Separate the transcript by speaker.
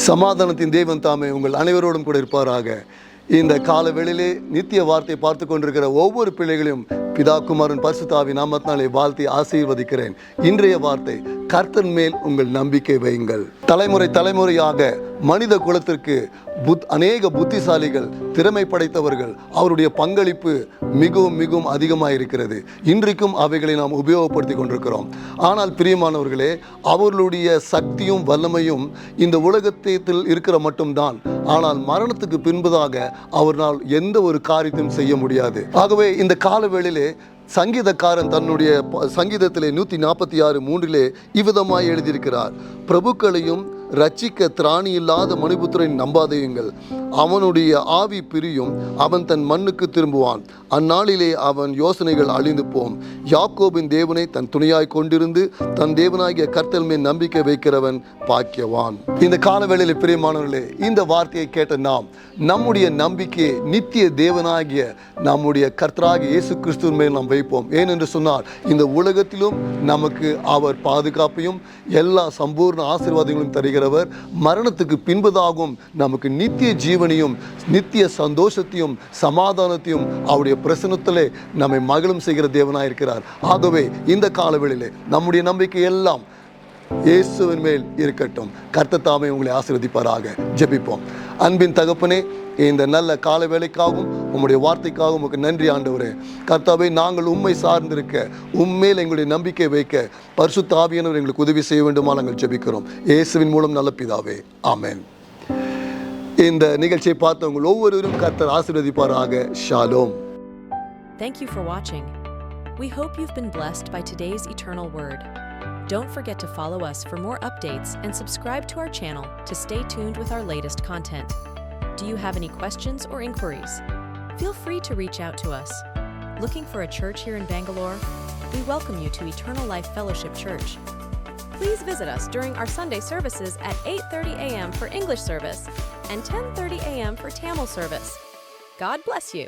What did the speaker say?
Speaker 1: சமாதானத்தின் தேவன் தாமே உங்கள் அனைவரோடும் கூட இருப்பாராக. இந்த காலவெளியிலே நித்திய வார்த்தை பார்த்து கொண்டிருக்கிற ஒவ்வொரு பிள்ளைகளையும் பிதா குமாரன் பரிசுத்த ஆவி நாமத்தினாலே வாழ்த்தி ஆசீர்வதிக்கிறேன். இன்றைய வார்த்தை, கர்த்தர் மேல் உங்கள் நம்பிக்கை வையுங்கள். தலைமுறையாக மனித குலத்திற்கு அநேக புத்திசாலிகள், திறமை படைத்தவர்கள், அவருடைய பங்களிப்பு மிகவும் அதிகமாக இருக்கிறது. இன்றைக்கும் அவைகளை நாம் உபயோகப்படுத்தி கொண்டிருக்கிறோம். ஆனால் பிரியமானவர்களே, அவர்களுடைய சக்தியும் வல்லமையும் இந்த உலகத்தில் இருக்கிற மட்டும்தான். ஆனால் மரணத்துக்கு பின்பதாக அவர்களால் எந்த ஒரு காரியத்தையும் செய்ய முடியாது. ஆகவே இந்த காலவேளையிலே சங்கீதக்காரன் தன்னுடைய சங்கீதத்திலே 146:3 இவ்விதமாய் எழுதியிருக்கிறார்: பிரபுக்களையும் ரட்சிக்க திராணி இல்லாத மனுபுத்திரன் நம்பாதேயுங்கள். அவனுடைய ஆவி பிரியும், அவன் தன் மண்ணுக்கு திரும்புவான். அந்நாளிலே அவன் யோசனைகள் அழிந்து போம். யாக்கோபின் தேவனை தன் துணையாய் கொண்டிருந்து தன் தேவனாகிய கர்த்தர் மேல் நம்பிக்கை வைக்கிறவன் பாக்கியவான். இந்த காலவேளையில் பிரியமானவர்களே, இந்த வார்த்தையை கேட்ட நாம் நம்முடைய நம்பிக்கையை நித்திய தேவனாகிய நம்முடைய கர்த்தராகிய இயேசு கிறிஸ்துவின் மேல் நாம் வைப்போம். ஏனென்று சொன்னால், இந்த உலகத்திலும் நமக்கு அவர் பாதுகாப்பையும் எல்லா சம்பூர்ண ஆசீர்வாதங்களும் தருகிறவர். மரணத்துக்கு பின்பதாகவும் நமக்கு நித்திய ஜீவனையும் நித்திய சந்தோஷத்தையும் சமாதானத்தையும் அவருடைய பிரசன்னத்திலே நம்மை மகிழும் செய்கிற தேவனாய் இருக்கிறார். ஆகவே இந்த காலவெளியிலே நம்முடைய நம்பிக்கை எல்லாம் இயேசுவின் மேல் இருக்கட்டும். கர்த்தர் தாமே உங்களை ஆசீர்வதிப்பாராக. ஜெபிப்போம். அன்பின் தகப்பனே, இந்த நல்ல கால வேளைக்காகவும் உம்முடைய வார்த்தைக்காகவும் உமக்கு நன்றி ஆண்டவரே. கர்த்தாவே, நாங்கள் உம்மை சார்ந்திருக்க, உம்மேல் எங்களுடைய நம்பிக்கை வைக்க பரிசுத்த ஆவியானவர் எங்களுக்கு உதவி செய்ய வேண்டுமா நாங்கள் ஜெபிக்கிறோம். இயேசுவின் மூலம் நல்ல பிதாவே, ஆமென். இந்த நிகழ்ச்சியை பார்த்தவங்க ஒவ்வொருவரும் கர்த்தர் ஆசீர்வதிப்பாராக. Shalom.
Speaker 2: Thank you for watching. We hope you've been blessed by today's eternal word. Don't forget to follow us for more updates and subscribe to our channel to stay tuned with our latest content. Do you have any questions or inquiries? Feel free to reach out to us. Looking for a church here in Bangalore? We welcome you to Eternal Life Fellowship Church. Please visit us during our Sunday services at 8:30 a.m. for English service and 10:30 a.m. for Tamil service. God bless you.